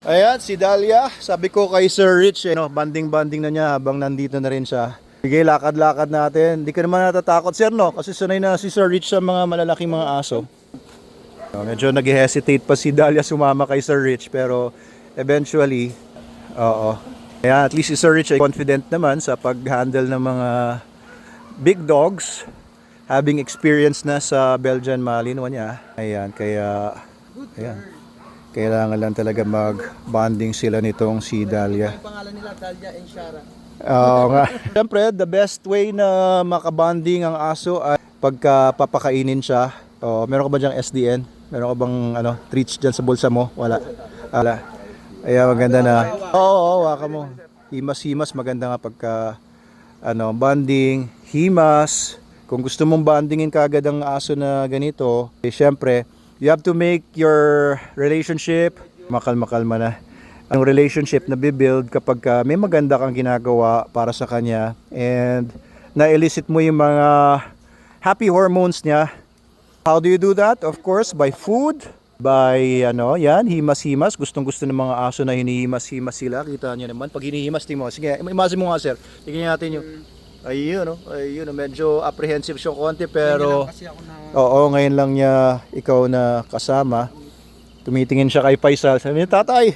Ayan, si Dahlia. Sabi ko kay Sir Rich, banding-banding na niya habang nandito na rin siya. Sige, lakad-lakad natin. Hindi ka naman natatakot, sir, no? Kasi sanay na si Sir Rich sa mga malalaking mga aso. Medyo nag-hesitate pa si Dahlia sumama kay Sir Rich, pero eventually, oo. Ayan, at least si Sir Rich ay confident naman sa pag-handle ng mga big dogs, having experience na sa Belgian Malinois niya. Ayan, kaya ayan. Kailangan lang talaga mag-bonding sila nitong si Dahlia. Ang pangalan nila, Dahlia and Shara. Oo nga. Siyempre, the best way na makabonding ang aso ay pagka papakainin siya. Meron ka ba dyang SDN? Meron ka bang treats dyan sa bulsa mo? Wala. Wala. Kaya maganda na. Oo, waka mo. Himas-himas, maganda nga pagka bonding, himas. Kung gusto mong bondingin kagad ang aso na ganito, syempre, you have to make your relationship makalma na. Ang relationship na bibuild kapag may maganda kang ginagawa para sa kanya and na-elicit mo yung mga happy hormones niya. How do you do that? Of course, by food, by yan, himas-himas. Gustong-gusto ng mga aso na hinihimas-himas sila. Kita niyo naman. Pag hinihimas, tingnan mo. Sige, imagine mo nga, sir. Tingnan natin yung ayun, medyo apprehensive siya konti pero oo, ngayon lang niya ikaw na kasama. Tumitingin siya kay Faisal. Sabi niya, tatay.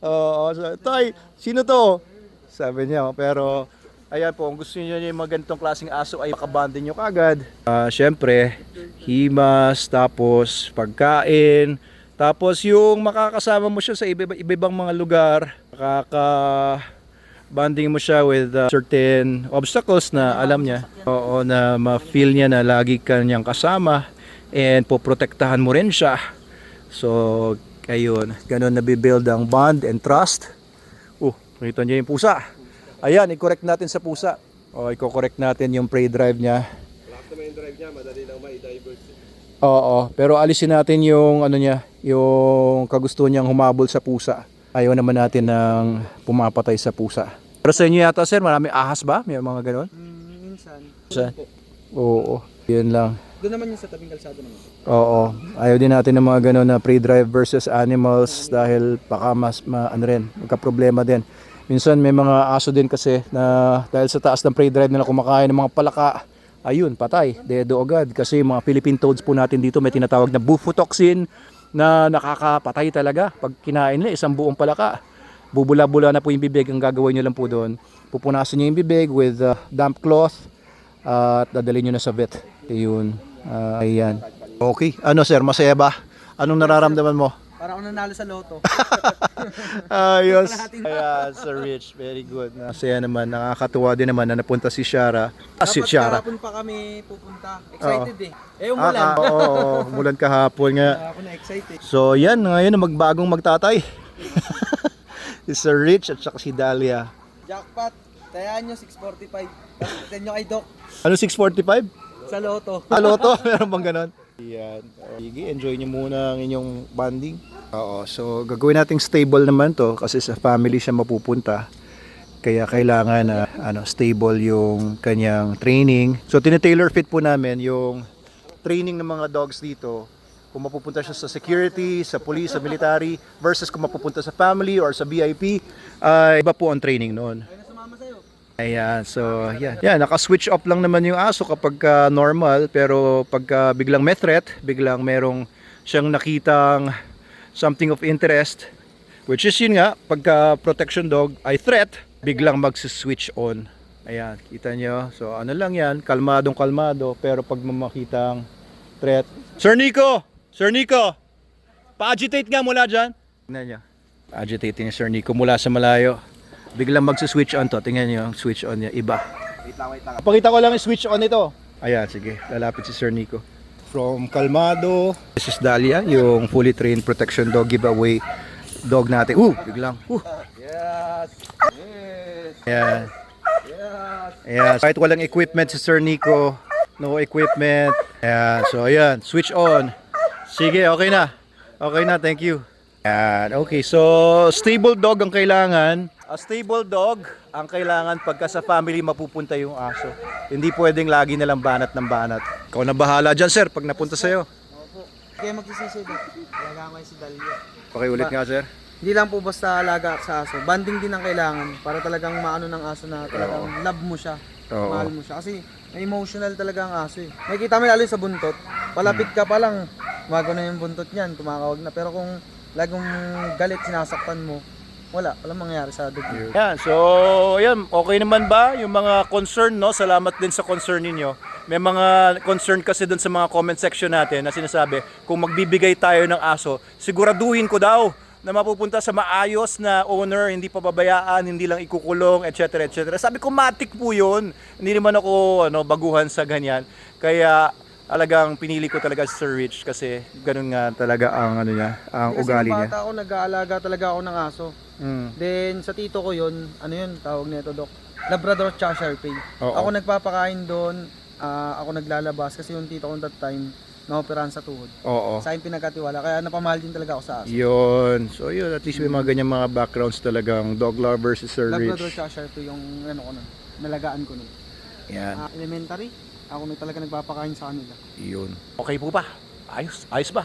Oo, tay, sino to? Sabi niya, pero ayan po, kung gusto niyo yung mga ganitong klaseng aso ay makabanding niyo kagad. Siyempre, himas, tapos pagkain, tapos yung makakasama mo siya sa iba-ibang mga lugar, bonding mo siya with certain obstacles na alam niya. Oo, na ma-feel niya na lagi ka niyang kasama and poprotektahan mo rin siya. So, ayun, ganun nabibuild ang bond and trust. Nakita niyo yung pusa. Ayan, i-correct natin sa pusa. I-correct natin yung prey drive niya. Lahat naman yung drive niya, madali lang ma-divert. Oo, pero alisin natin yung yung kagustuhan niyang humabol sa pusa. Ayaw naman natin ng pumapatay sa pusa. Pero sa inyo yata, sir, marami ahas ba? May mga ganon? Minsan. Oo, yun lang. Doon naman yung sa tabing kalsada naman. Oo, ayaw din natin ng mga ganon na prey drive versus animals dahil baka magka-problema din. Minsan may mga aso din kasi na dahil sa taas ng prey drive nila kumakain ng mga palaka, ayun, patay, dedo agad. Kasi mga Philippine toads po natin dito may tinatawag na bufotoxin na nakakapatay talaga. Pag kinain nila isang buong palaka, bubula-bula na po yung bibig. Ang gagawin nyo lang po doon, pupunasan nyo yung bibig with damp cloth at dadalhin nyo na sa vet. Ayun, ayan. Okay, sir, masaya ba? Anong nararamdaman mo? Para ako nanalo sa loto. Ayos. Ayan, Sir Rich, very good. Masaya naman, nakakatuwa din naman na napunta si Shara. Si Shara. Kahapon pa kami pupunta. Excited umulan. Oo, umulan kahapon nga. Ako na excited. So yan, ngayon magbagong magtatay. Si Sir Rich at saka si Dahlia. Jackpot. Tayaan nyo 645. Tapos nyo kay Doc. Ano 645? Sa loto. Loto? Meron bang ganon? Yan. Sige, enjoy nyo muna ang inyong bonding. Oo, so gagawin nating stable naman to kasi sa family siya mapupunta. Kaya kailangan na stable yung kanyang training. So tinitailor fit po namin yung training ng mga dogs dito. Kung mapupunta siya sa security, sa police, sa military versus kung mapupunta sa family or sa VIP, ay iba po ang training noon. Ayan, so yan, naka-switch off lang naman yung aso kapag normal, pero pagka biglang may threat, biglang merong siyang nakitang something of interest, which is yun nga, pagka protection dog ay threat, biglang mag-switch on. Ayan, kita nyo, so lang yan, kalmadong kalmado, pero pag mamakitang threat. Sir Nico, pa-agitate nga mula dyan. Tingnan nyo, agitate ni Sir Nico mula sa malayo. Biglang magsi-switch on to. Tingnan niyo yung switch on niya. Iba. Wait lang. Pakita ko lang yung switch on nito. Ayan, sige. Lalapit si Sir Nico. From kalmado. This is Dahlia, yung fully trained protection dog giveaway dog natin. Biglang. Yes. Ayan. Ayan. Kahit walang equipment si Sir Nico. No equipment. Ayan. So, ayan. Switch on. Sige, okay na. Okay na, thank you. Ayan. Okay, so stable dog ang kailangan. A stable dog ang kailangan pagka sa family mapupunta yung aso. Hindi pwedeng lagi na lang banat ng banat. Ikaw na bahala dyan, sir, pag napunta sa'yo. Kaya magsisisi ba? Alaga ko si Dalio. Pakiulit nga, sir. Hindi lang po basta alaga sa aso. Banding din ang kailangan para talagang maano ng aso na talagang love mo siya. Oo. Mahal mo siya. Kasi may emotional talaga ang aso eh. Nakikita mo lalo sa buntot. Palapit ka pa lang, umago na yung buntot niyan, kumakawag na. Pero kung lagong galit, sinasaktan mo, walang mangyayari sa dugtong. Yan, so yan, okay naman ba yung mga concern, no? Salamat din sa concern ninyo. May mga concern kasi doon sa mga comment section natin na sinasabi, kung magbibigay tayo ng aso, siguraduhin ko daw na mapupunta sa maayos na owner, hindi pababayaan, hindi lang ikukulong, etc. etc. Sabi ko, matik po yun. Hindi naman ako baguhan sa ganyan. Kaya talagang pinili ko talaga si Sir Rich kasi ganun nga talaga ang ang ugali Kasi niya. bata ako, nag-aalaga talaga ako ng aso. Then sa tito ko yun, ano yun, tawag nito Doc, Labrador Cheshire Pay. Oo. Ako nagpapakain doon, ako naglalabas kasi yung tito ko that time, naoperahan sa tuhod. Oo. Sa akin pinagkatiwala, kaya napamahal din talaga ako sa aso. Yun. So yun, at least may mga ganyan mga backgrounds talagang dog lover si Sir Labrador Rich. Cheshire Pay yung ano ko nun, nalagaan ko nun. Yan. Elementary, ako talaga nagpapakain sa kanila. Yun. Okay po ba? Ayos ba?